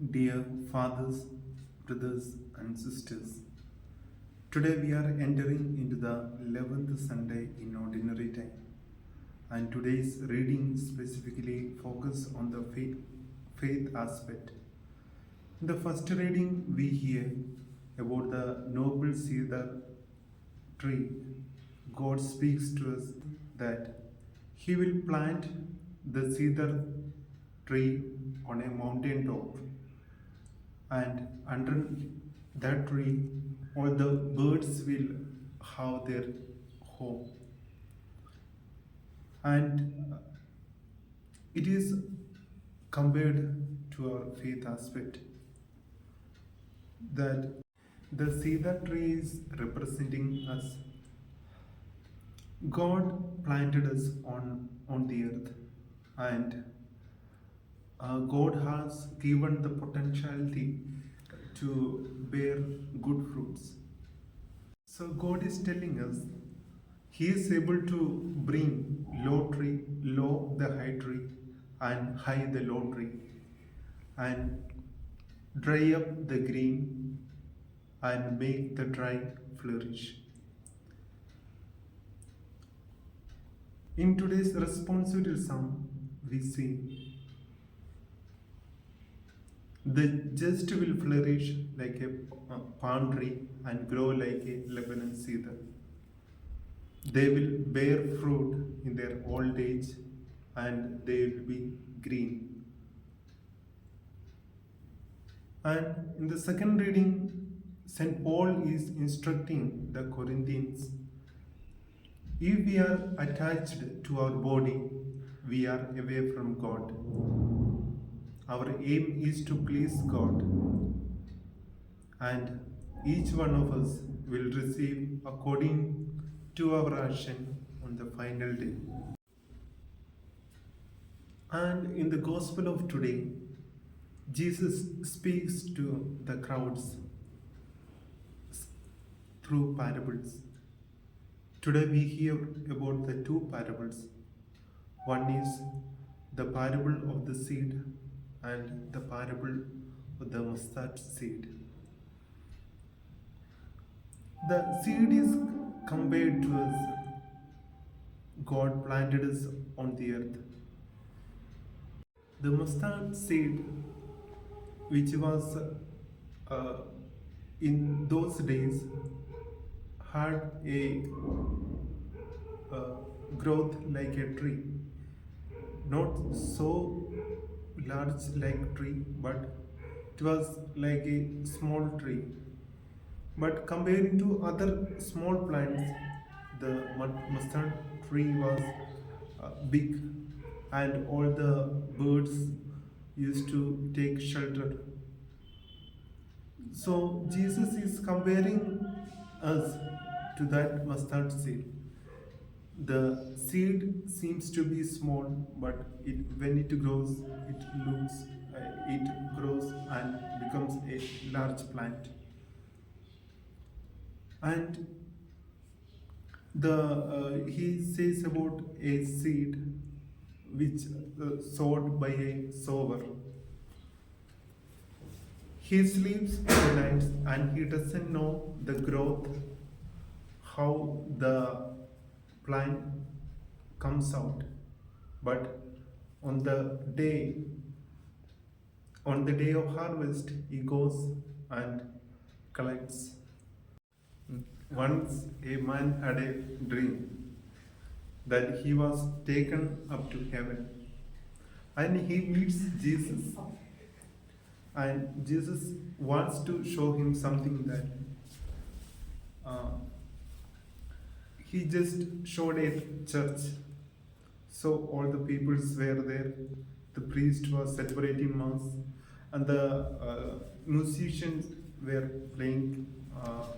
Dear fathers, brothers, and sisters, today we are entering into the 11th Sunday in Ordinary Time, and today's reading specifically focus on the faith aspect. In the first reading, we hear about the noble cedar tree. God speaks to us that He will plant the cedar tree on a mountain top, and under that tree all the birds will have their home. And it is compared to our faith aspect that the cedar tree is representing us. God planted us on the earth, and God has given the potentiality to bear good fruits. So God is telling us He is able to bring low the high tree, and high the low tree, and dry up the green and make the dry flourish. In today's responsive psalm, we see the just will flourish like a palm tree and grow like a Lebanon cedar. They will bear fruit in their old age, and they will be green. And in the second reading, St. Paul is instructing the Corinthians, if we are attached to our body, we are away from God. Our aim is to please God, and each one of us will receive according to our action on the final day. And in the Gospel of today, Jesus speaks to the crowds through parables. Today we hear about the two parables. One is the parable of the seed and the parable of the mustard seed. The seed is compared to us. God planted us on the earth. The mustard seed, which was in those days, had a growth like a tree, not so large like tree, but it was like a small tree. But comparing to other small plants, the mustard tree was big, and all the birds used to take shelter. So Jesus is comparing us to that mustard seed. The seed seems to be small, but when it grows, it grows and becomes a large plant. And he says about a seed which sowed by a sower. He sleeps at night and he doesn't know the growth, how the plant comes out. But on the day of harvest, he goes and collects. Once a man had a dream that he was taken up to heaven, and he meets Jesus, and Jesus wants to show him something that he just showed a church. So all the peoples were there, the priest was celebrating mass, and the musicians were playing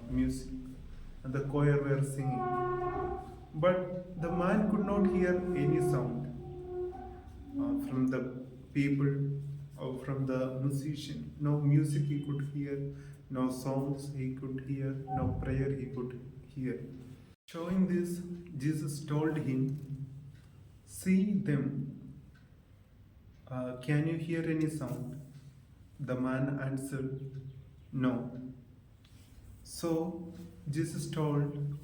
music, and the choir were singing. But the man could not hear any sound from the people or from the musician. No music he could hear, no songs he could hear, no prayer he could hear. Showing this, Jesus told him, see them. Can you hear any sound? The man answered, No. So Jesus told,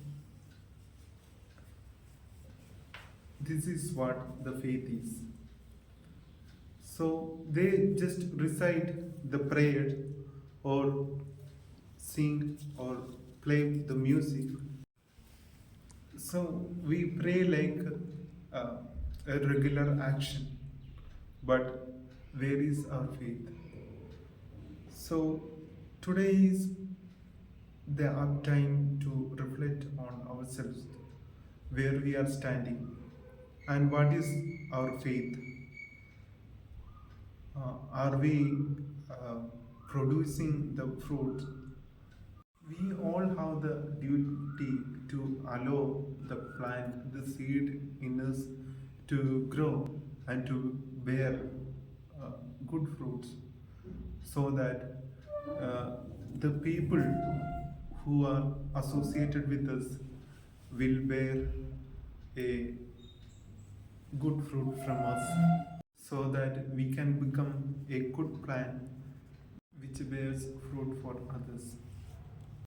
This is what the faith is. So they just recite the prayer or sing or play the music. So we pray like uh, a regular action, but where is our faith? So today is the up time to reflect on ourselves, where we are standing, and what is our faith. Are we uh, producing the fruit? We all have the duty to allow the plant, the seed in us to grow and to bear uh, good fruits, so that the people who are associated with us will bear a good fruit from us, so that we can become a good plant which bears fruit for others.